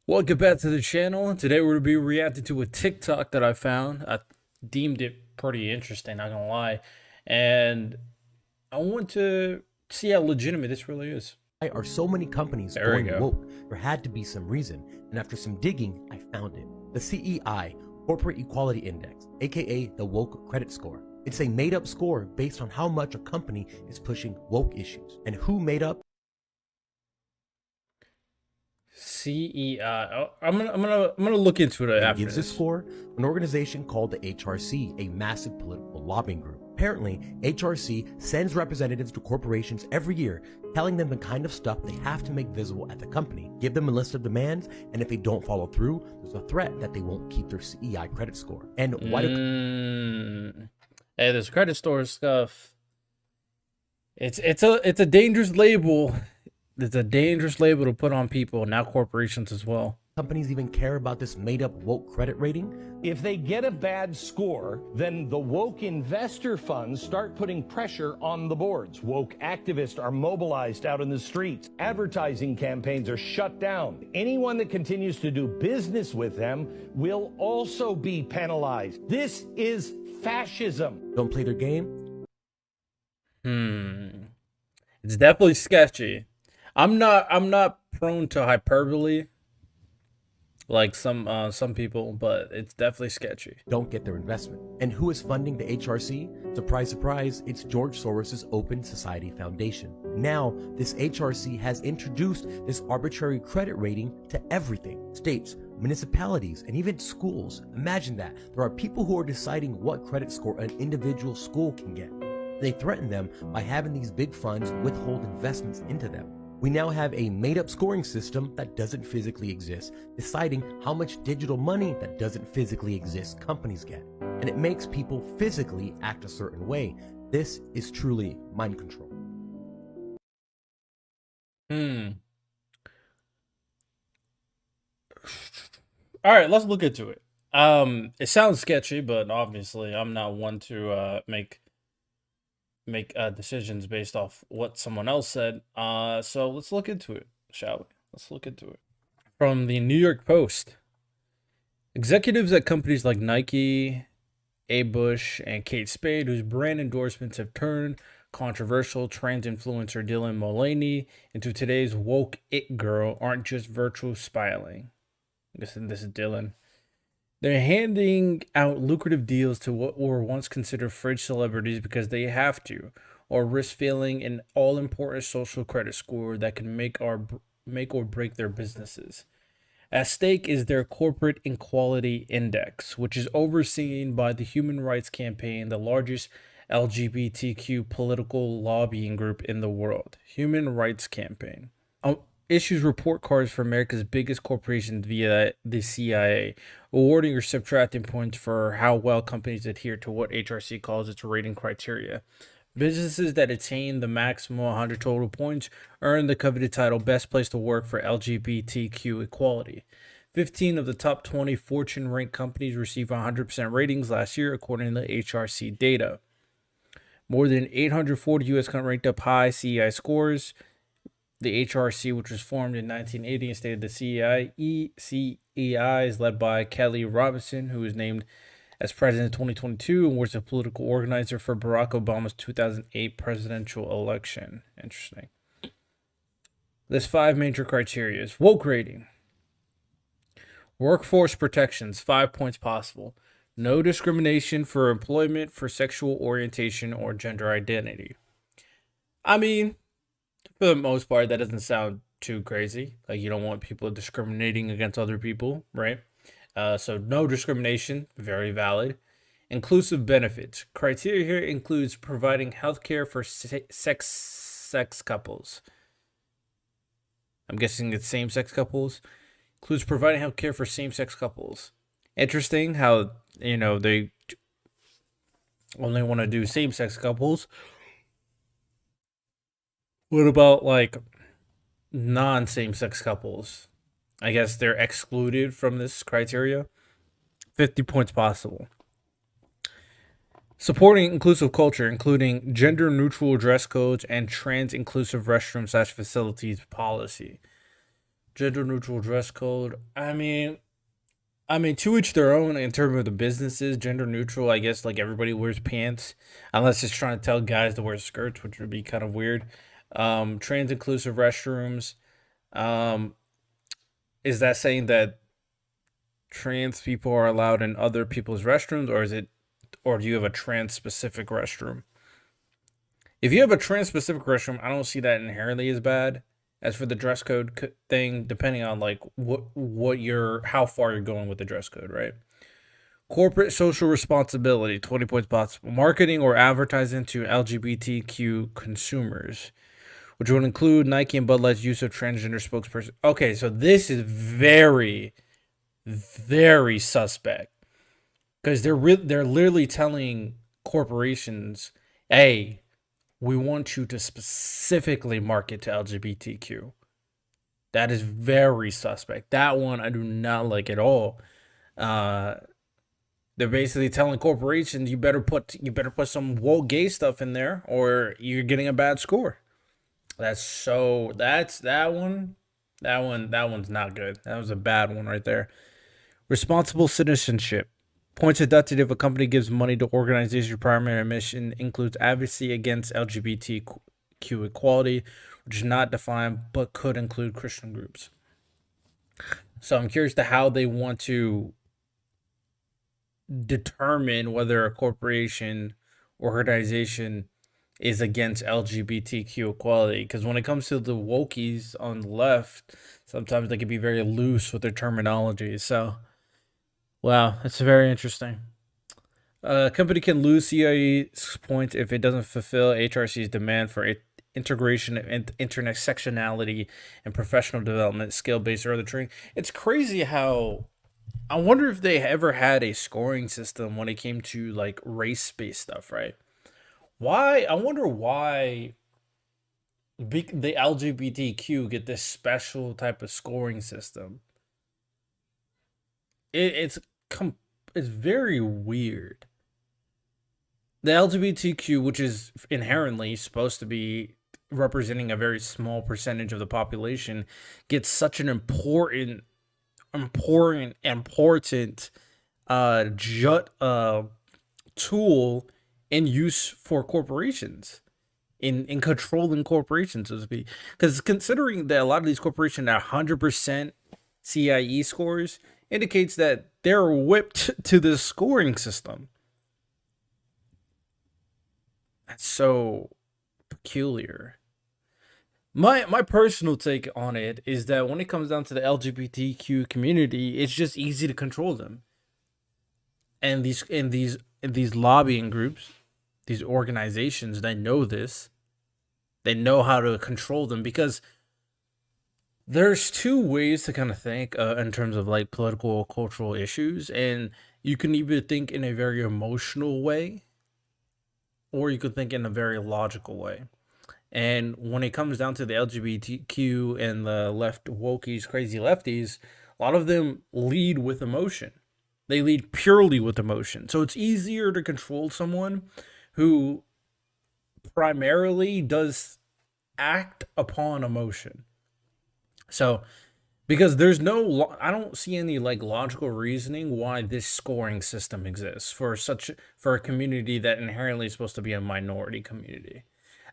Welcome back to the channel. Today we're going to be reacting to a TikTok that I found. I deemed it pretty interesting, not gonna lie. And I want to see how legitimate this really is. Why are so many companies There we going go. woke? There had to be some reason, and after some digging, I found it. The CEI, Corporate Equality Index, aka the Woke Credit Score. It's a made-up score based on how much a company is pushing woke issues, and who made up CEI. I'm gonna look into it and after gives this this. score? An organization called the HRC, a massive political lobbying group. Apparently, HRC sends representatives to corporations every year, telling them the kind of stuff they have to make visible at the company, give them a list of demands, and if they don't follow through, there's a threat that they won't keep their CEI credit score. And why do Hey, this credit store stuff. It's a dangerous label. It's a dangerous label to put on people, now corporations as well. companies even care about this made-up woke credit rating? If they get a bad score, then the woke investor funds start putting pressure on the boards. Woke activists are mobilized out in the streets. Advertising campaigns are shut down. Anyone that continues to do business with them will also be penalized. This is fascism. Don't play their game? It's definitely sketchy. I'm not prone to hyperbole like some people, but it's definitely sketchy. Don't get their investment. And who is funding the HRC? Surprise, surprise, it's George Soros' Open Society Foundation. Now, this HRC has introduced this arbitrary credit rating to everything. States, municipalities, and even schools. Imagine that. There are people who are deciding what credit score an individual school can get. They threaten them by having these big funds withhold investments into them. We now have a made-up scoring system that doesn't physically exist, deciding how much digital money that doesn't physically exist companies get. And it makes people physically act a certain way. This is truly mind control. All right, let's look into it. It sounds sketchy, but obviously I'm not one to make decisions based off what someone else said. So let's look into it, shall we? Let's look into it. From the New York Post, executives at companies like Nike, A. Bush, and Kate Spade, whose brand endorsements have turned controversial trans influencer Dylan Mulvaney into today's woke it girl, aren't just virtual spying. This is Dylan. They're handing out lucrative deals to what were once considered fringe celebrities because they have to, or risk failing an all-important social credit score that can make or break their businesses. At stake is their Corporate Equality Index, which is overseen by the Human Rights Campaign, the largest LGBTQ political lobbying group in the world. Human Rights Campaign issues report cards for America's biggest corporations via the CIA, awarding or subtracting points for how well companies adhere to what HRC calls its rating criteria. Businesses that attain the maximum 100 total points earn the coveted title Best Place to Work for LGBTQ Equality. 15 of the top 20 Fortune-ranked companies received 100% ratings last year, according to HRC data. More than 840 U.S. companies ranked up high CEI scores. The HRC, which was formed in 1980 and stated the CEI is led by Kelly Robinson, who was named as president in 2022 and was a political organizer for Barack Obama's 2008 presidential election. Interesting. There's 5 major criteria. Woke rating. Workforce protections, 5 points possible. No discrimination for employment for sexual orientation or gender identity. I mean, for the most part, that doesn't sound too crazy. Like, you don't want people discriminating against other people, right? So no discrimination, very valid. Inclusive benefits. Criteria here includes providing healthcare for sex couples. I'm guessing it's same-sex couples. Includes providing healthcare for same-sex couples. Interesting how, they only want to do same-sex couples. What about like non-same-sex couples? I guess they're excluded from this criteria. 50 points possible. Supporting inclusive culture, including gender-neutral dress codes and trans-inclusive restroom/facilities policy. Gender neutral dress code. I mean, to each their own in terms of the businesses. Gender neutral, I guess, like everybody wears pants, unless it's trying to tell guys to wear skirts, which would be kind of weird. Trans inclusive restrooms. Um, is that saying that trans people are allowed in other people's restrooms, or is it, or do you have a trans specific restroom? If you have a trans specific restroom, I don't see that inherently as bad. As for the dress code thing, depending on like what you're, how far you're going with the dress code, right? Corporate social responsibility, 20 points possible. Marketing or advertising to LGBTQ consumers, which would include Nike and Bud Light's use of transgender spokesperson. Okay, so this is very, very suspect because they're literally telling corporations, "Hey, we want you to specifically market to LGBTQ." That is very suspect. That one I do not like at all. Uh, they're basically telling corporations you better put some woke gay stuff in there, or you're getting a bad score. That's that one. That one's not good. That was a bad one right there. Responsible citizenship. Points deducted if a company gives money to organizations' primary mission includes advocacy against LGBTQ equality, which is not defined but could include Christian groups. So I'm curious to how they want to determine whether a corporation or organization is against LGBTQ equality. Because when it comes to the wokies on the left, sometimes they can be very loose with their terminology. So, wow, that's very interesting. A company can lose CIE points if it doesn't fulfill HRC's demand for integration and intersectionality and professional development, skill based or other training. It's crazy how I wonder if they ever had a scoring system when it came to like race based stuff, right? Why? I wonder why the LGBTQ get this special type of scoring system. It's it's very weird. The LGBTQ, which is inherently supposed to be representing a very small percentage of the population, gets such an important jut tool in use for corporations, in controlling corporations, so to speak. Because considering that a lot of these corporations are 100% CIE scores, indicates that they're whipped to this scoring system. That's so peculiar. My personal take on it is that when it comes down to the LGBTQ community, it's just easy to control them. And these lobbying groups, these organizations, they know this. They know how to control them because there's two ways to kind of think in terms of like political or cultural issues, and you can either think in a very emotional way, or you could think in a very logical way. And when it comes down to the LGBTQ and the left wokies, crazy lefties, a lot of them lead with emotion. They lead purely with emotion. So it's easier to control someone who primarily does act upon emotion. So because there's no I don't see any like logical reasoning why this scoring system exists for a community that inherently is supposed to be a minority community,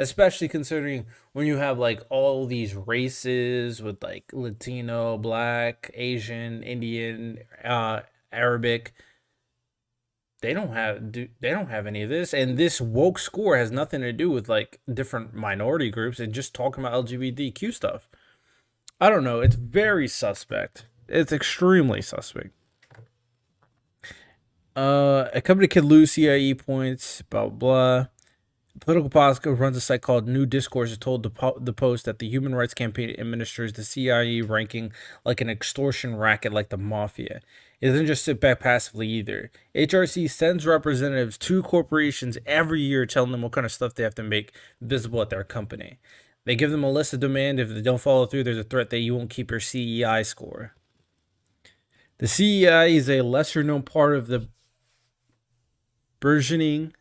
especially considering when you have like all these races with like Latino, Black, Asian, Indian, Arabic. They don't have any of this, and this woke score has nothing to do with like different minority groups and just talking about LGBTQ stuff. I don't know. It's very suspect. It's extremely suspect. A company can lose CIE points. Blah blah. Blah. Political Posco runs a site called New Discourse. Has told the Post that the Human Rights Campaign administers the CIE ranking like an extortion racket, like the mafia. It doesn't just sit back passively either. HRC sends representatives to corporations every year, telling them what kind of stuff they have to make visible at their company. They give them a list of demand. If they don't follow through, there's a threat that you won't keep your CEI score. The CEI is a lesser known part of the burgeoning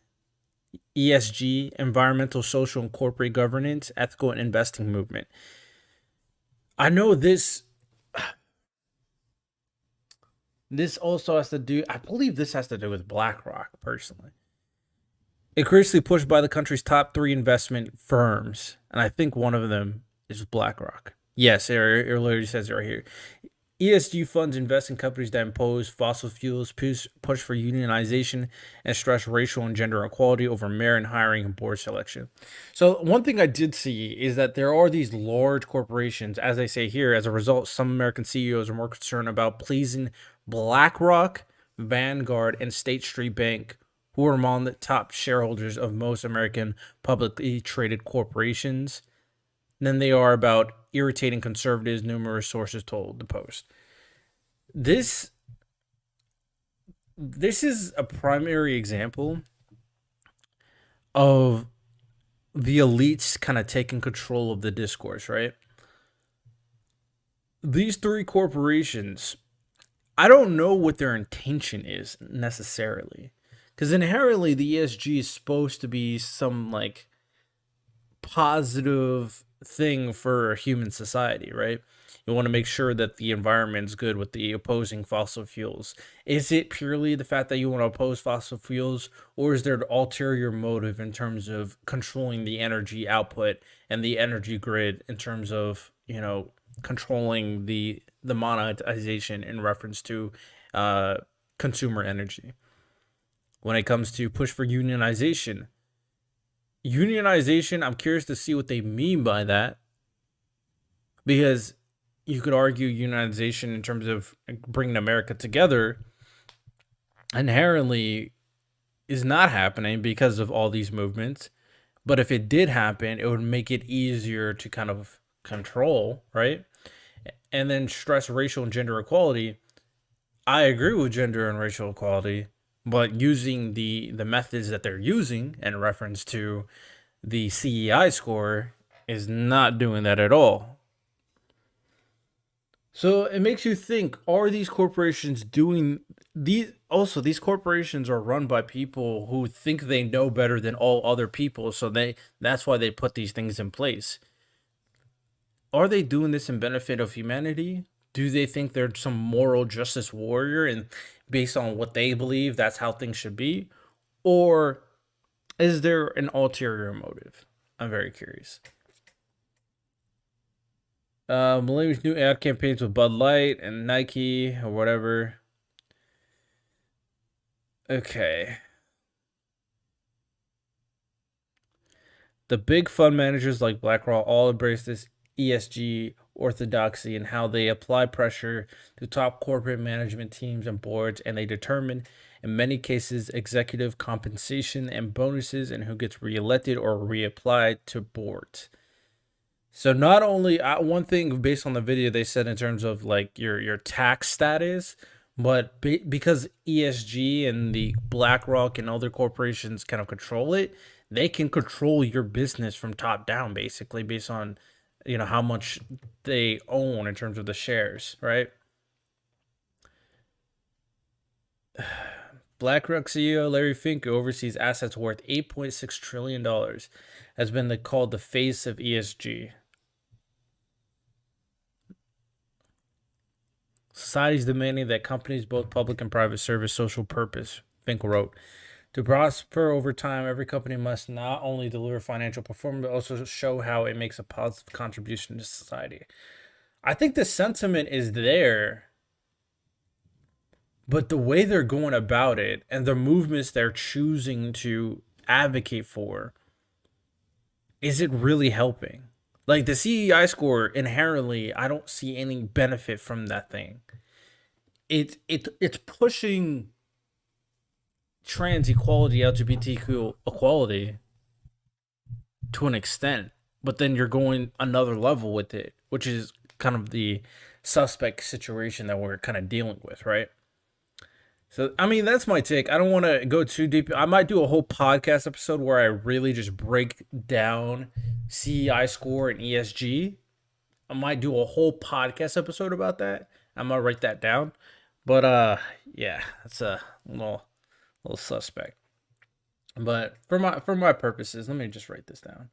ESG, environmental, social, and corporate governance, ethical, and investing movement. I know this This also has to do, I believe this has to do with BlackRock, personally. Increasingly pushed by the country's top 3 investment firms, and I think one of them is BlackRock. Yes, it literally says it right here. ESG funds invest in companies that impose fossil fuels, push for unionization, and stress racial and gender equality over merit hiring and board selection. So, one thing I did see is that there are these large corporations, as they say here. As a result, some American CEOs are more concerned about pleasing BlackRock, Vanguard, and State Street Bank, who are among the top shareholders of most American publicly traded corporations, than they are about irritating conservatives, numerous sources told the Post. This is a primary example of the elites kind of taking control of the discourse, right? These 3 corporations, I don't know what their intention is necessarily. Because inherently the ESG is supposed to be some like positive thing for human society, right? You want to make sure that the environment's good with the opposing fossil fuels. Is it purely the fact that you want to oppose fossil fuels, or is there an ulterior motive in terms of controlling the energy output and the energy grid in terms of, controlling the monetization in reference to consumer energy? When it comes to push for unionization, I'm curious to see what they mean by that, because you could argue unionization in terms of bringing America together inherently is not happening because of all these movements. But if it did happen, it would make it easier to kind of control, right? And then stress racial and gender equality. I agree with gender and racial equality, but using the methods that they're using in reference to the CEI score is not doing that at all. So it makes you think, are these corporations doing these? Also, these corporations are run by people who think they know better than all other people, so that's why they put these things in place. Are they doing this in benefit of humanity? Do they think they're some moral justice warrior and based on what they believe that's how things should be? Or is there an ulterior motive? I'm very curious. Millennium's new ad campaigns with Bud Light and Nike or whatever. Okay. The big fund managers like BlackRock all embrace this ESG orthodoxy and how they apply pressure to top corporate management teams and boards, and they determine, in many cases, executive compensation and bonuses and who gets reelected or reapplied to boards. So not only one thing based on the video they said in terms of like your tax status, but because ESG and the BlackRock and other corporations kind of control it, they can control your business from top down, basically based on how much they own in terms of the shares, right? BlackRock CEO Larry Fink, who oversees assets worth $8.6 trillion, has been called the face of ESG. Society's demanding that companies, both public and private, serve a social purpose, Fink wrote. To prosper over time, every company must not only deliver financial performance, but also show how it makes a positive contribution to society. I think the sentiment is there, but the way they're going about it and the movements they're choosing to advocate for, is it really helping? Like the CEI score, inherently, I don't see any benefit from that thing. It's pushing trans equality, LGBTQ equality to an extent, but then you're going another level with it, which is kind of the suspect situation that we're kind of dealing with, right? So, I mean, that's my take. I don't want to go too deep. I might do a whole podcast episode where I really just break down CEI score and ESG. I might do a whole podcast episode about that. I'm gonna write that down. But yeah, that's a little suspect. But for my purposes, let me just write this down.